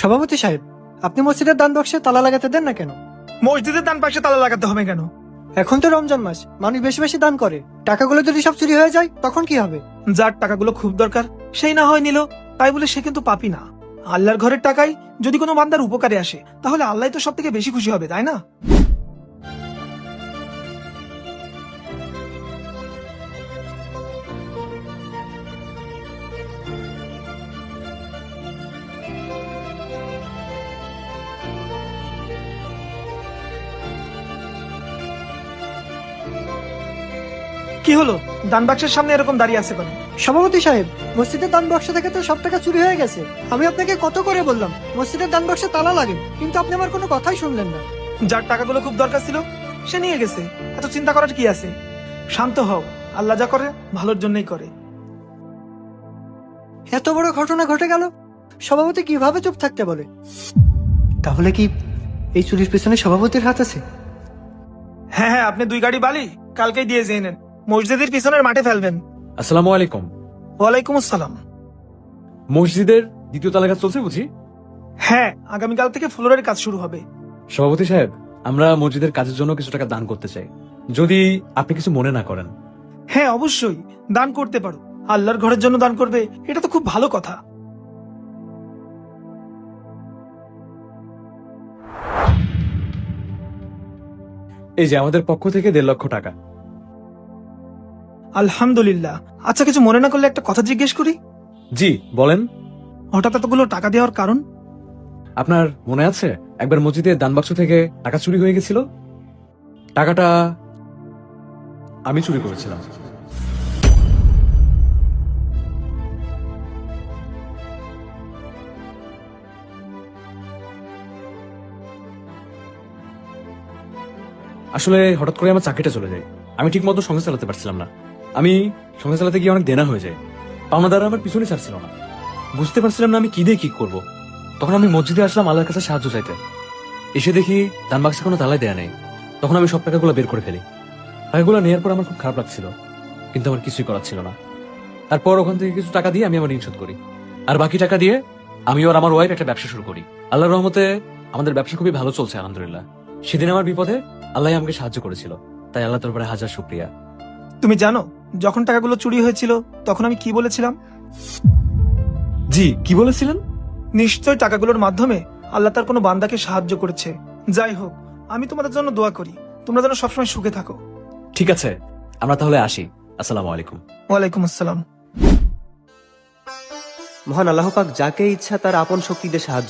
সভাপতি সাহেব, আপনি মসজিদের দান বাক্সে তালা লাগাতে দেন না কেন? মসজিদের দান বাক্সে তালা লাগাতে হবে কেন? এখন তো রমজান মাস, মানুষ বেশি বেশি দান করে। টাকাগুলো যদি সব চুরি হয়ে যায় তখন কি হবে? যার টাকাগুলো খুব দরকার সেই না হয় নিল, তাই বলে সে কিন্তু পাপী না। আল্লাহর ঘরের টাকাই যদি কোনো বান্দার উপকারে আসে তাহলে আল্লাহ তো সব থেকে বেশি খুশি হবে, তাই না? কি হলো, দান বাক্সের সামনে এরকম দাঁড়িয়ে আছে কেন? সভাপতি সাহেব, মসজিদের দান বাক্স থেকে তো সব টাকা চুরি হয়ে গেছে। আমি আপনাকে কত করে বললাম মসজিদের দান বাক্সে তালা লাগে, কিন্তু আপনি আমার কোনো কথাই শুনলেন না। যার টাকাগুলো খুব দরকার ছিল সে নিয়ে গেছে, এত চিন্তা করার কি আছে? শান্ত হও, আল্লাহ যা করে ভালোর জন্যই করে। এত বড় ঘটনা ঘটে গেল, সভাপতি কিভাবে চুপ থাকতে বলে? তাহলে কি এই চুরির পেছনে সভাপতির হাত আছে? হ্যাঁ হ্যাঁ, আপনি 2 গাড়ি বালি কালকেই দিয়ে যেয়ে নেন, মসজিদের পিছনের মাঠে ফেলবেন। আসসালামু আলাইকুম। ওয়ালাইকুম আসসালাম। মসজিদের দ্বিতীয় তলা কাজ চলছে বুঝি? হ্যাঁ, আগামীকাল থেকে ফ্লোরের কাজ শুরু হবে। সভাপতি সাহেব, আমরা মসজিদের কাজের জন্য কিছু টাকা দান করতে চাই, যদি আপনি কিছু মনে না করেন। হ্যাঁ অবশ্যই, দান করতে পারো। আল্লাহর ঘরের জন্য দান করবে, এটা তো খুব ভালো কথা। এই যে আমাদের পক্ষ থেকে 1.5 লক্ষ টাকা। আলহামদুলিল্লাহ। আচ্ছা, কিছু মনে না করলে একটা কথা জিজ্ঞেস করি? জি বলেন। হঠাৎ এতগুলো টাকা দেওয়ার কারণ? আপনার মনে আছে একবার মসজিদের দান বাক্স থেকে টাকা চুরি হয়ে গেছিল? টাকাটা আমি চুরি করেছিলাম। আসলে হঠাৎ করে আমার চাকরিটা চলে যায়, আমি ঠিক মতো সংসার চালাতে পারছিলাম না। আমি সংসার চালাতে গিয়ে অনেক দেনা হয়ে যায়, পাওনাদাররা আমার পিছনে ছাড়ছিল না। বুঝতে পারছিলাম না আমি কি দিয়ে কি করব। তখন আমি মসজিদে আসলাম আল্লাহর কাছে সাহায্য চাইতে। এসে দেখি দান বাক্সে কোনো তালাই দেয়া নেই। তখন আমি সব টাকাগুলো বের করে ফেলি। টাকাগুলো নেওয়ার পর আমার খুব খারাপ লাগছিল, কিন্তু আমার কিছুই করার ছিল না। তারপর ওখান থেকে কিছু টাকা দিয়ে আমি আমার ঋণ শোধ করি, আর বাকি টাকা দিয়ে আমি আর আমার ওয়াইফ একটা ব্যবসা শুরু করি। আল্লাহর রহমতে আমাদের ব্যবসা খুবই ভালো চলছে আলহামদুলিল্লাহ। সেদিন আমার বিপদে আল্লাহ আমাকে সাহায্য করেছিল, তাই আল্লাহ দরবারে হাজার শুকরিয়া। তুমি জানো যখন টাকাগুলো চুরি হয়েছিল তখন আমি কি বলেছিলাম? জি, কি বলেছিলেন? নিশ্চয় টাকাগুলোর মাধ্যমে আল্লাহ তার কোনো বান্দাকে সাহায্য করেছে। যাই হোক, আমি তোমাদের জন্য দোয়া করি, তোমরা যেন সবসময় সুখে থাকো। ঠিক আছে, আমরা তাহলে আসি। আসসালামু আলাইকুম। ওয়ালাইকুম আসসালাম। মহান আল্লাহ পাক যাকে ইচ্ছা তার আপন শক্তি দিয়ে সাহায্য